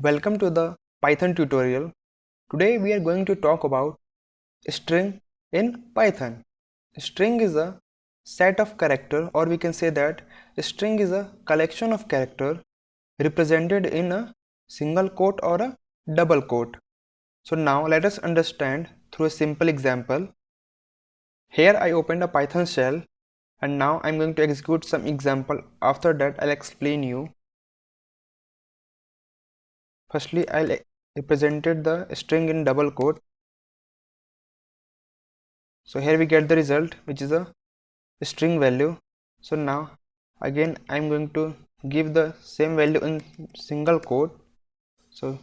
Welcome to the Python tutorial. Today we are going to talk about string in Python. String is a set of character, or we can say that string is a collection of character represented in a single quote or a double quote. So now let us understand through a simple example. Here I opened a Python shell and now I'm going to execute some example. After that I'll explain you. Firstly, I'll represented the string in double quote. So here we get the result, which is a string value. So now again I'm going to give the same value in single quote. So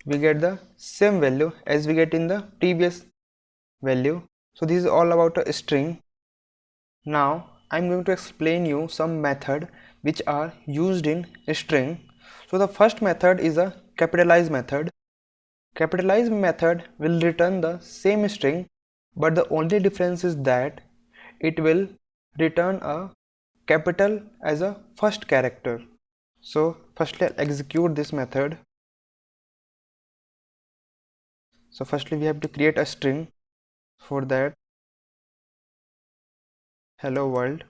we get the same value as we get in the previous value. So this is all about a string. Now I'm going to explain you some method which are used in string. So the first method is a capitalize method. Capitalize method will return the same string, but the only difference is that it will return a capital as a first character. So firstly I'll execute this method. So firstly we have to create a string. For that, hello world,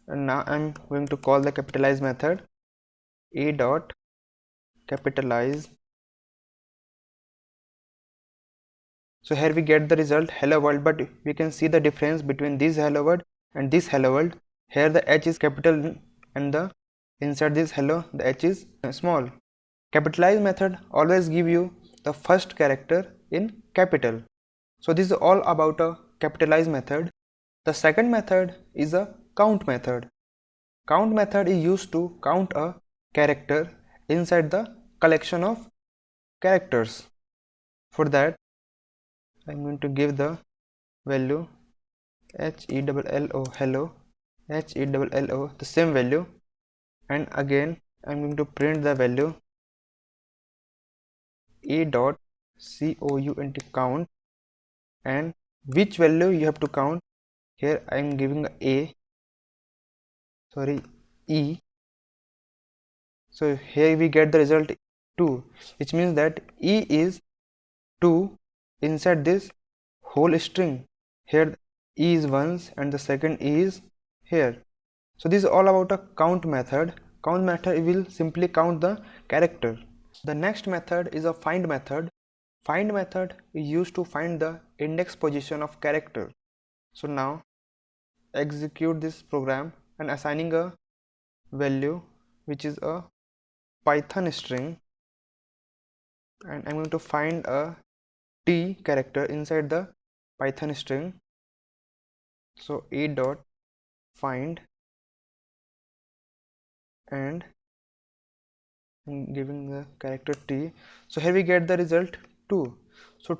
and now I'm going to call the capitalize method a dot capitalize. So here we get the result hello world, but we can see the difference between this hello world and this hello world. Here the h is capital and the inside this hello the h is small. Capitalize method always give you the first character in capital. So this is all about a capitalize method. The second method is a count method. Count method is used to count a character inside the collection of characters. For that I'm going to give the value HELLO hello, HELLO the same value, and again I'm going to print the value a dot count, and which value you have to count. Here I am giving E. So here we get the result 2, which means that E is 2 inside this whole string. Here E is once and the second E is here. So this is all about a count method. Count method will simply count the character. The next method is a find method. Find method is used to find the index position of character. So now execute this program and assigning a value which is a Python string, and I'm going to find a T character inside the Python string. So a dot find, and I'm giving the character T. So here we get the result 2. So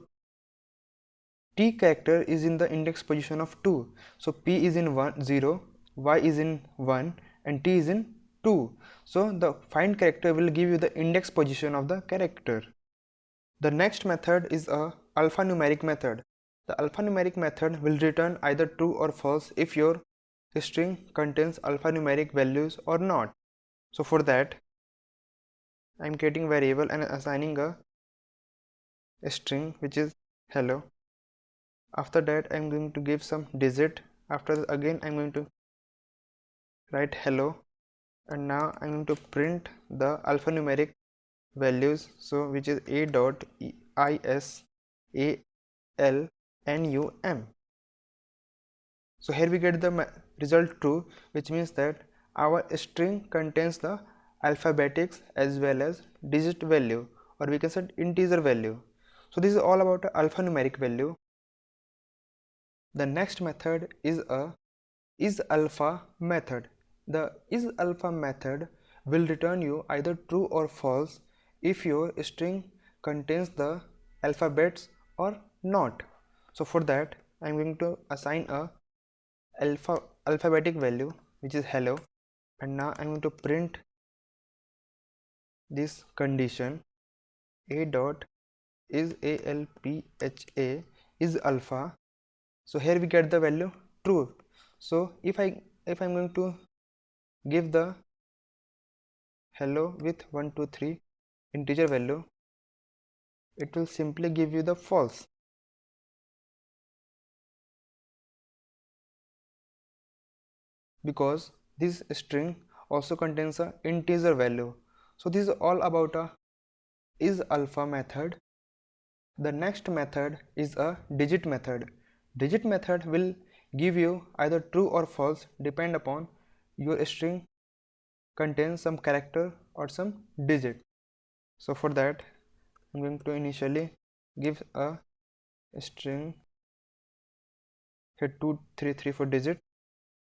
T character is in the index position of 2. So P is in 0, Y is in 1 and T is in 2. So the find character will give you the index position of the character. The next method is a alphanumeric method. The alphanumeric method will return either true or false if your string contains alphanumeric values or not. So for that I'm creating variable and assigning a string which is hello. After that I'm going to give some digit. After that again I'm going to write hello, and now I'm going to print the alphanumeric values, so which is a dot is a l n u m. So here we get the result true, which means that our string contains the alphabetics as well as digit value, or we can say integer value. So this is all about alphanumeric value. The next method is a isAlpha method. The isAlpha method will return you either true or false if your string contains the alphabets or not. So for that I'm going to assign a alphabetic value which is hello, and now I'm going to print this condition a dot is alpha is alpha. So here we get the value true. So if I'm going to give the hello with 1 2 3 integer value, it will simply give you the false, because this string also contains a integer value. So this is all about a is alpha method. The next method is a digit method. Digit method will give you either true or false depend upon your string contains some character or some digit. So for that I'm going to initially give a string here 233 for digit,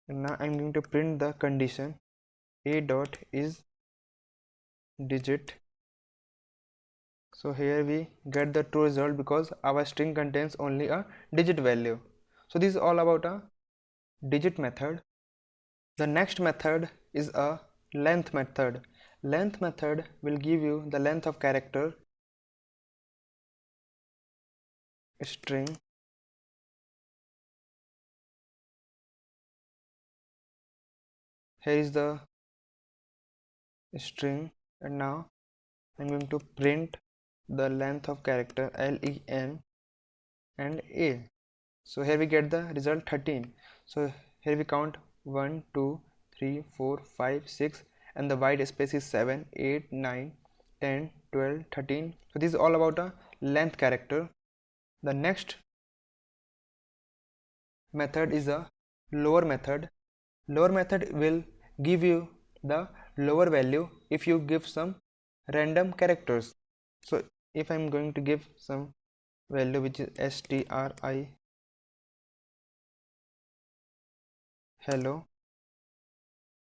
and now I'm going to print the condition a dot is digit. So here we get the true result because our string contains only a digit value. So this is all about a digit method. The next method is a length method. Length method will give you the length of character string. Here is the string, and now I'm going to print the length of character len and a. So here we get the result 13. So here we count 1 2 3 4 5 6, and the white space is 7 8 9 10 12 13. So this is all about a length character. The next method is a lower method. Lower method will give you the lower value if you give some random characters. So if I'm going to give some value which is stri hello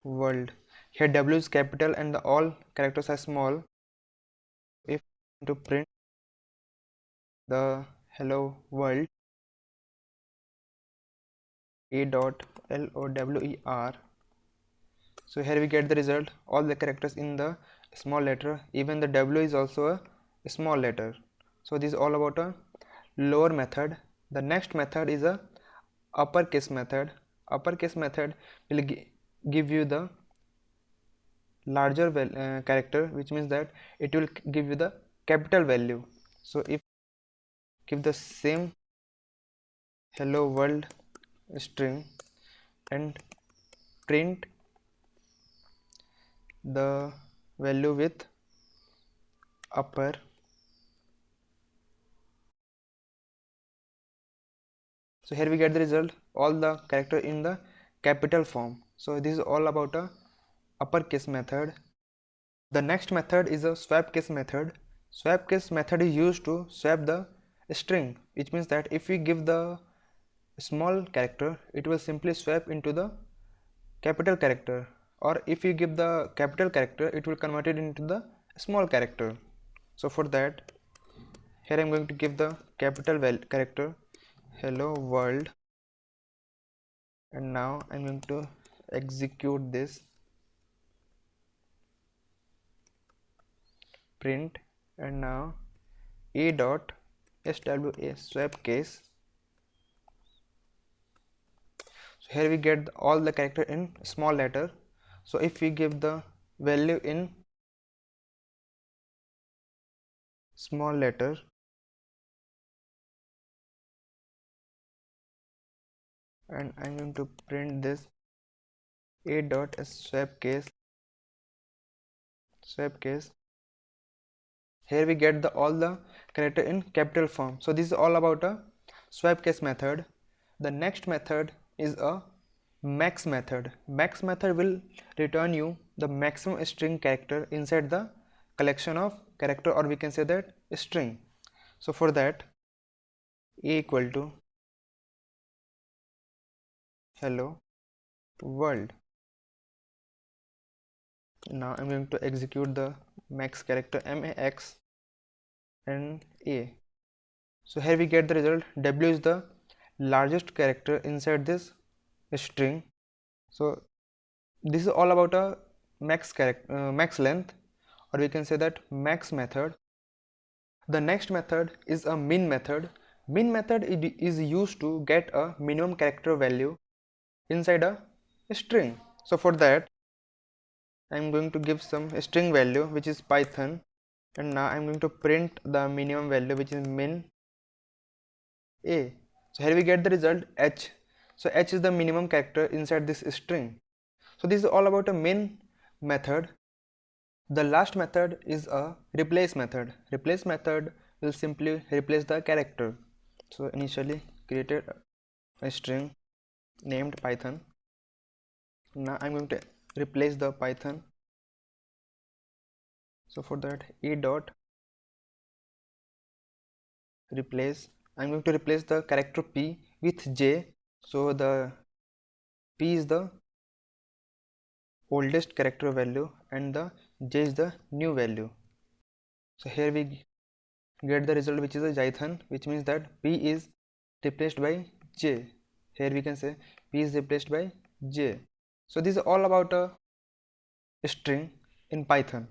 world, here w is capital and the all characters are small. If to print the hello world a dot lower, so here we get the result all the characters in the small letter, even the w is also a small letter. So this is all about a lower method. The next method is a uppercase method. Uppercase method will give you the larger character, which means that it will give you the capital value. So if give the same hello world string and print the value with upper, so here we get the result all the character in the capital form. So this is all about a uppercase method. The next method is a swap case method. Swap case method is used to swap the string, which means that if we give the small character, it will simply swap into the capital character, or if you give the capital character, it will convert it into the small character. So for that, here I'm going to give the capital character hello world, and now I'm going to execute this print, and now a dot swa swap case. So here we get all the character in small letter. So if we give the value in small letter, and I'm going to print this a dot swap case. Here we get the all the character in capital form. So this is all about a swap case method. The next method is a max method. Max method will return you the maximum string character inside the collection of character, or we can say that string. So for that, a equal to hello world. Now I'm going to execute the max character max and a. So here we get the result w is the largest character inside this string. So this is all about a max length, or we can say that max method. The next method is a min method. Min method is used to get a minimum character value inside a string. So for that I'm going to give some string value which is Python, and now I'm going to print the minimum value which is min a. So here we get the result h. So h is the minimum character inside this string. So this is all about a min method. The last method is a replace method. Replace method will simply replace the character. So initially created a string named Python. Now I'm going to replace the Python. So for that, e dot replace, I'm going to replace the character p with j. So the p is the oldest character value and the j is the new value. So here we get the result which is a Jython, which means that p is replaced by j. Here we can say p is replaced by j. So this is all about a string in Python.